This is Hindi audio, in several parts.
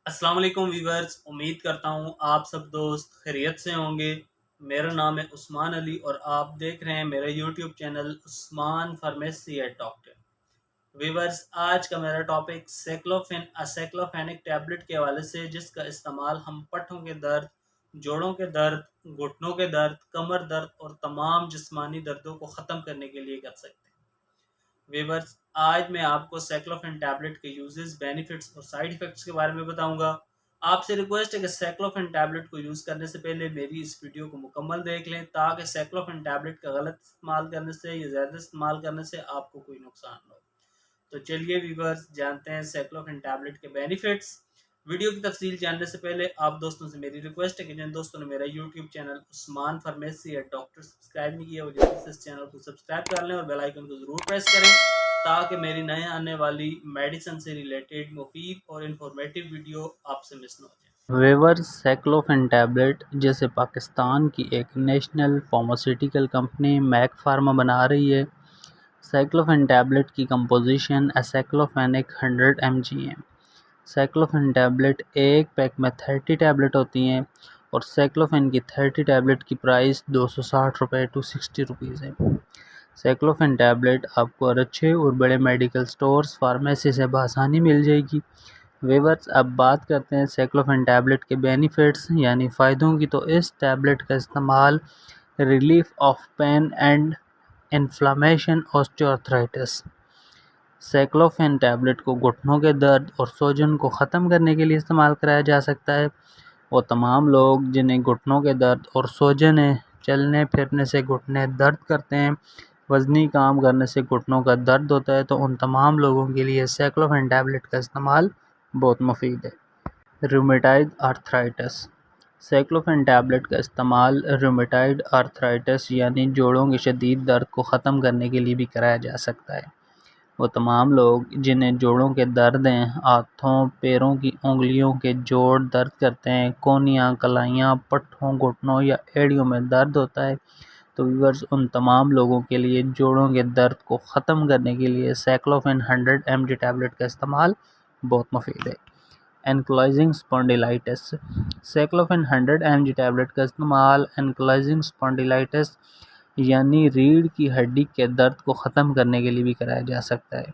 अस्सलाम वालेकुम वीवर्स, उम्मीद करता हूँ आप सब दोस्त खैरियत से होंगे। मेरा नाम है उस्मान अली और आप देख रहे हैं मेरा YouTube channel Usman pharmacy at doctor. Viewers, आज का मेरा टॉपिक सेक्लोफेनिक टैबलेट के हवाले से, जिसका इस्तेमाल हम पट्ठों के दर्द, जोड़ों के दर्द, घुटनों के दर्द, कमर दर्द और तमाम जिस्मानी दर्दों को ख़त्म करने के लिए कर सकते हैं। वीवर्स, आज मैं आपको साइक्लोफेन टैबलेट के यूजेस, बेनिफिट्स और साइड इफ़ेक्ट्स के बारे में बताऊंगा। आपसे रिक्वेस्ट है कि साइक्लोफेन टैबलेट को यूज़ करने से पहले मेरी इस वीडियो को मुकम्मल देख लें, ताकि साइक्लोफेन टैबलेट का गलत इस्तेमाल करने से या ज़्यादा इस्तेमाल करने से आपको कोई नुकसान न हो। तो चलिए वीवर्स, जानते हैं साइक्लोफेन टैबलेट के बेनिफिट्स। वीडियो की तफसील जानने से पहले आप दोस्तों से मेरी रिक्वेस्ट है कि जिन दोस्तों ने मेरा YouTube channel Usman pharmacy at doctor subscribe नहीं किया, वो जल्दी से इस चैनल को सब्सक्राइब कर लें और बेल आइकन को ज़रूर प्रेस करें, ताकि मेरी नए आने वाली मेडिसिन से रिलेटेड मुफीद और इंफॉर्मेटिव वीडियो आपसे मिस न हो जाए। वेवर्स साइक्लोफेन टैबलेट जिसे पाकिस्तान की एक national pharmaceutical company Mac pharma बना रही है। साइक्लोफेन टैबलेट की कंपोजिशन एसाइक्लोफेनिक 100 mg है। साइक्लोफेन टैबलेट एक पैक में 30 टैबलेट होती हैं और साइक्लोफेन की 30 टैबलेट की प्राइस 260 रुपये टू 60 रुपीज़ है। साइक्लोफेन टैबलेट आपको अच्छे और बड़े मेडिकल स्टोर्स फार्मेसी से बआसानी मिल जाएगी। वीवर्स, अब बात करते हैं साइक्लोफेन टैबलेट के बेनिफिट्स यानी फ़ायदों की। तो इस टैबलेट का इस्तेमाल relief of pain and inflammation osteoarthritis. Cyclophen tablet को घुटनों के दर्द और सूजन को ख़त्म करने के लिए इस्तेमाल कराया जा सकता है। वो तमाम लोग जिन्हें घुटनों के दर्द और सूजन है, चलने फिरने से घुटने दर्द करते हैं, वज़नी काम करने से घुटनों का दर्द होता है, तो उन तमाम लोगों के लिए साइक्लोफेन टैबलेट का इस्तेमाल बहुत मुफीद है। Rheumatoid arthritis. साइक्लोफेन टैबलेट का इस्तेमाल रूमेटाइड आर्थराइटिस यानी जोड़ों के शदीद दर्द को ख़त्म करने के लिए भी कराया जा सकता है। वो तमाम लोग जिन्हें जोड़ों के दर्द हैं, हाथों पैरों की उंगलियों के जोड़ दर्द करते हैं, कोहनियाँ, कलाइयाँ, पट्ठों, घुटनों या एड़ियों में दर्द होता है, तो व्यूअर्स उन तमाम लोगों के लिए जोड़ों के दर्द को ख़त्म करने के लिए साइक्लोफेन 100 mg टैबलेट का इस्तेमाल बहुत मुफीद है। एनक्लाइजिंग स्पॉन्डिलाइटिस। साइक्लोफेन 100 mg टैबलेट का इस्तेमाल एनक्लाइजिंग स्पॉन्डिलाइटिस यानी रीढ़ की हड्डी के दर्द को ख़त्म करने के लिए भी कराया जा सकता है।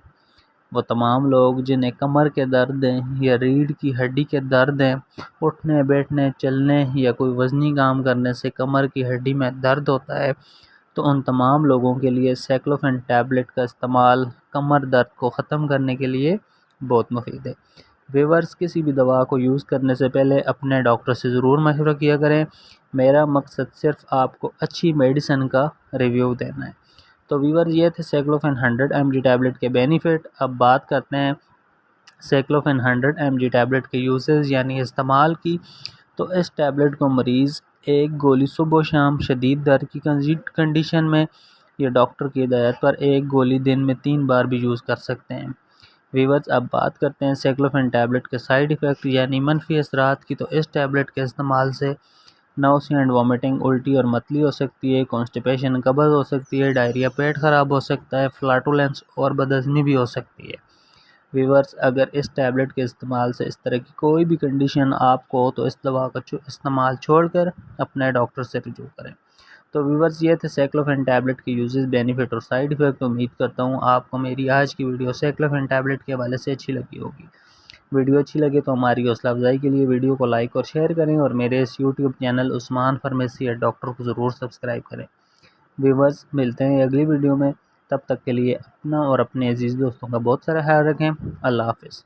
वो तमाम लोग जिन्हें कमर के दर्द हैं या रीढ़ की हड्डी के दर्द हैं, उठने बैठने चलने या कोई वज़नी काम करने से कमर की हड्डी में दर्द होता है, तो उन तमाम लोगों के लिए साइक्लोफेन टैबलेट का इस्तेमाल कमर दर्द को ख़त्म करने के लिए बहुत मुफीद है। वीवर्स, किसी भी दवा को यूज़ करने से पहले अपने डॉक्टर से ज़रूर मशवरा किया करें। मेरा मकसद सिर्फ आपको अच्छी मेडिसिन का रिव्यू देना है। तो वीवर, ये थे साइक्लोफेन 100 mg टैबलेट के बेनिफिट। अब बात करते हैं साइक्लोफेन 100 mg टैबलेट के यूजेस यानी इस्तेमाल की। तो इस टैबलेट को मरीज़ एक गोली सुबह शाम शदीद दर्द की कंडीशन में या डॉक्टर की हिदायत पर एक गोली दिन में 3 बार भी यूज़ कर सकते हैं। वीवर्स, अब बात करते हैं साइक्लोफेन टैबलेट के साइड इफ़ेक्ट यानी मनफी असरात की। तो इस टैबलेट के इस्तेमाल से नाउसिया एंड वॉमिटिंग, उल्टी और मतली हो सकती है, कॉन्स्टिपेशन कब्ज़ हो सकती है, डायरिया पेट ख़राब हो सकता है, फ्लाटुलेंस और बदहज़मी भी हो सकती है। वीवर्स, अगर इस टैबलेट के इस्तेमाल से इस तरह की कोई भी कंडीशन आपको हो, तो इस दवा का इस्तेमाल छोड़कर अपने डॉक्टर से रजू करें। तो व्यूवर्स, ये थे साइक्लोफेन टैबलेट के यूजेस, बेनिफिट और साइड इफ़ेक्ट। उम्मीद करता हूँ आपको मेरी आज की वीडियो साइक्लोफेन टैबलेट के हवाले से अच्छी लगी होगी। वीडियो अच्छी लगे तो हमारी हौसला अफजाई के लिए वीडियो को लाइक और शेयर करें और मेरे इस YouTube channel Usman pharmacy at doctor को ज़रूर सब्सक्राइब करें। व्यूवर्स, मिलते हैं अगली वीडियो में। तब तक के लिए अपना और अपने अजीज़ दोस्तों का बहुत सारा ख्याल रखें। अल्लाह हाफ़िज़।